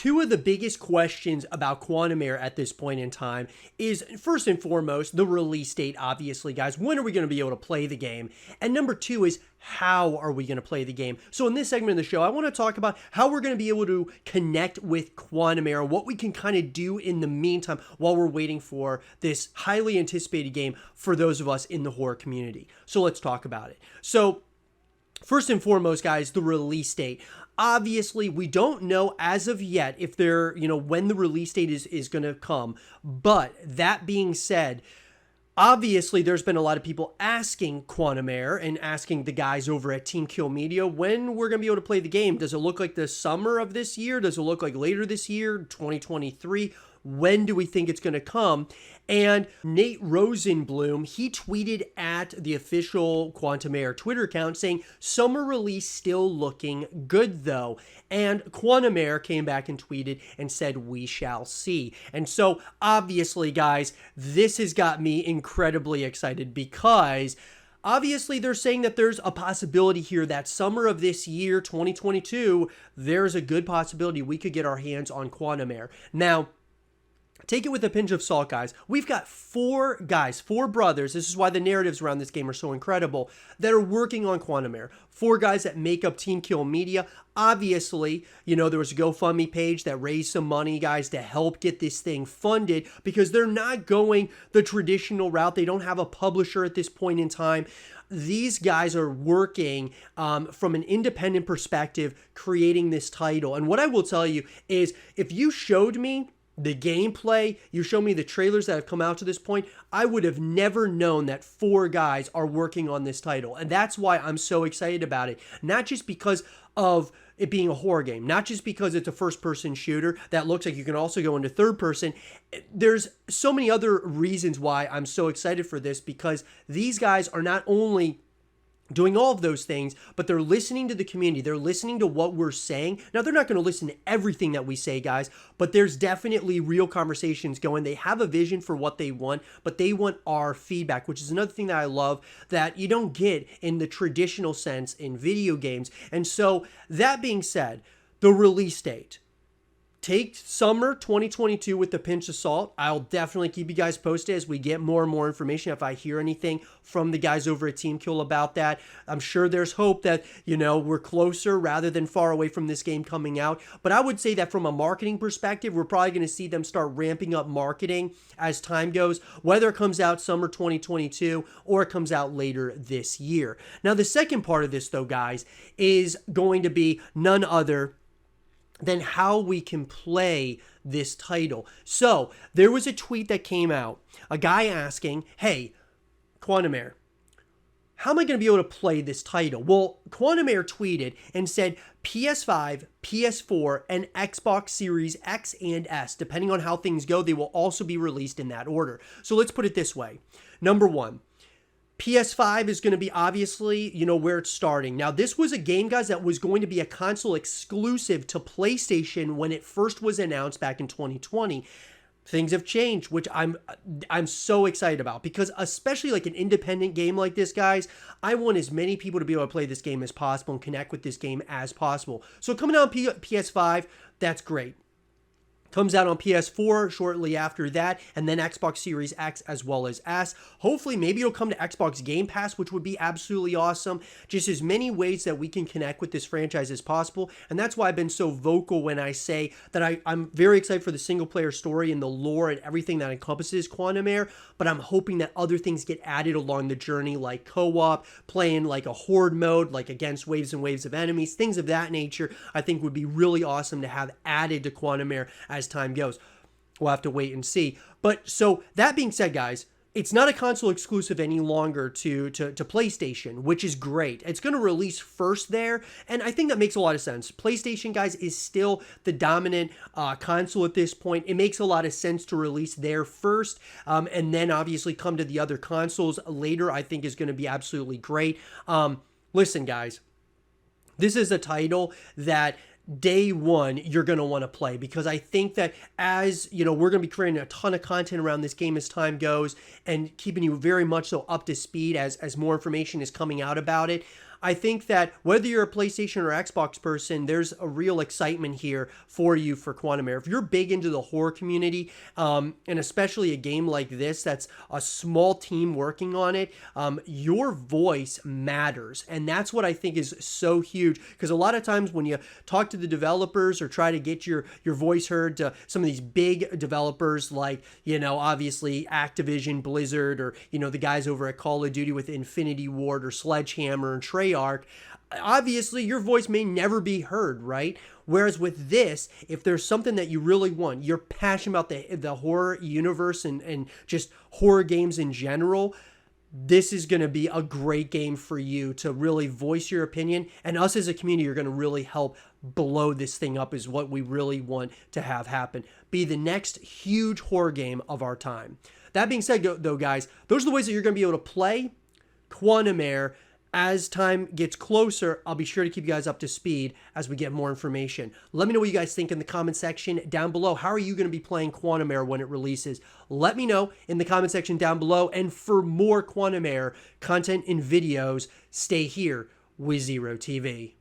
two of the biggest questions about Quantum Error at this point in time is, first and foremost, the release date, obviously, guys. When are we going to be able to play the game? And number two is, how are we going to play the game? So in this segment of the show, I want to talk about how we're going to be able to connect with Quantum Error, what we can kind of do in the meantime while we're waiting for this highly anticipated game for those of us in the horror community. So let's talk about it. So first and foremost, guys, the release date. Obviously, we don't know as of yet if when the release date is going to come. But that being said, obviously, there's been a lot of people asking Quantum Error and asking the guys over at Team Kill Media when we're going to be able to play the game. Does it look like the summer of this year? Does it look like later this year, 2023? When do we think it's going to come? And Nate Rosenblum, he tweeted at the official Quantum Error Twitter account saying, summer release still looking good though. And Quantum Error came back and tweeted and said, we shall see. And so obviously, guys, this has got me incredibly excited because obviously, they're saying that there's a possibility here that summer of this year, 2022, there's a good possibility we could get our hands on Quantum Error. Now, take it with a pinch of salt, guys. We've got four brothers. This is why the narratives around this game are so incredible, that are working on Quantum Error. Four guys that make up Team Kill Media. Obviously, there was a GoFundMe page that raised some money, guys, to help get this thing funded because they're not going the traditional route. They don't have a publisher at this point in time. These guys are working from an independent perspective, creating this title. And what I will tell you is, if you showed me the gameplay, you show me the trailers that have come out to this point, I would have never known that four guys are working on this title. And that's why I'm so excited about it. Not just because of it being a horror game, not just because it's a first-person shooter that looks like you can also go into third person. There's so many other reasons why I'm so excited for this, because these guys are not only doing all of those things, but they're listening to the community. They're listening to what we're saying. Now, they're not going to listen to everything that we say, guys, but there's definitely real conversations going. They have a vision for what they want, but they want our feedback, which is another thing that I love that you don't get in the traditional sense in video games. And so that being said, the release date. Take summer 2022 with a pinch of salt. I'll definitely keep you guys posted as we get more and more information. If I hear anything from the guys over at Team Kill about that, I'm sure there's hope that, we're closer rather than far away from this game coming out. But I would say that from a marketing perspective, we're probably going to see them start ramping up marketing as time goes, whether it comes out summer 2022 or it comes out later this year. Now, the second part of this, though, guys, is going to be none other than how we can play this title. So there was a tweet that came out, a guy asking, hey, Quantum Error, how am I going to be able to play this title? Well, Quantum Error tweeted and said PS5, PS4, and Xbox Series X and S. Depending on how things go, they will also be released in that order. So let's put it this way. Number one, PS5 is going to be obviously, where it's starting. Now, this was a game, guys, that was going to be a console exclusive to PlayStation when it first was announced back in 2020. Things have changed, which I'm so excited about, because especially like an independent game like this, guys, I want as many people to be able to play this game as possible and connect with this game as possible. So coming out on PS5, that's great. Comes out on PS4 shortly after that, and then Xbox Series X as well as S. Hopefully, maybe it'll come to Xbox Game Pass, which would be absolutely awesome. Just as many ways that we can connect with this franchise as possible, and that's why I've been so vocal when I say that I'm very excited for the single-player story and the lore and everything that encompasses Quantum Error, but I'm hoping that other things get added along the journey, like co-op, playing like a horde mode, like against waves and waves of enemies, things of that nature, I think would be really awesome to have added to Quantum Error as time goes. We'll have to wait and see. But so that being said, guys, it's not a console exclusive any longer to PlayStation, which is great. It's going to release first there, and I think that makes a lot of sense. PlayStation, guys, is still the dominant console at this point. It makes a lot of sense to release there first, and then obviously come to the other consoles later. I think is going to be absolutely great. Listen, guys, this is a title that day one you're going to want to play, because I think that as we're going to be creating a ton of content around this game as time goes and keeping you very much so up to speed as more information is coming out about it. I think that whether you're a PlayStation or Xbox person, there's a real excitement here for you for Quantum Error. If you're big into the horror community, and especially a game like this that's a small team working on it, your voice matters. And that's what I think is so huge, because a lot of times when you talk to the developers or try to get your voice heard to some of these big developers like, obviously Activision, Blizzard, or, the guys over at Call of Duty with Infinity Ward or Sledgehammer and Treyarch, obviously your voice may never be heard, right? Whereas with this, if there's something that you really want, you're passionate about the horror universe and just horror games in general, this is going to be a great game for you to really voice your opinion. And us as a community are going to really help blow this thing up, is what we really want to have happen. Be the next huge horror game of our time. That being said, though, guys, those are the ways that you're going to be able to play Quantum Error. As time gets closer, I'll be sure to keep you guys up to speed as we get more information. Let me know what you guys think in the comment section down below. How are you going to be playing Quantum Error when it releases? Let me know in the comment section down below. And for more Quantum Error content and videos, stay here with Zero TV.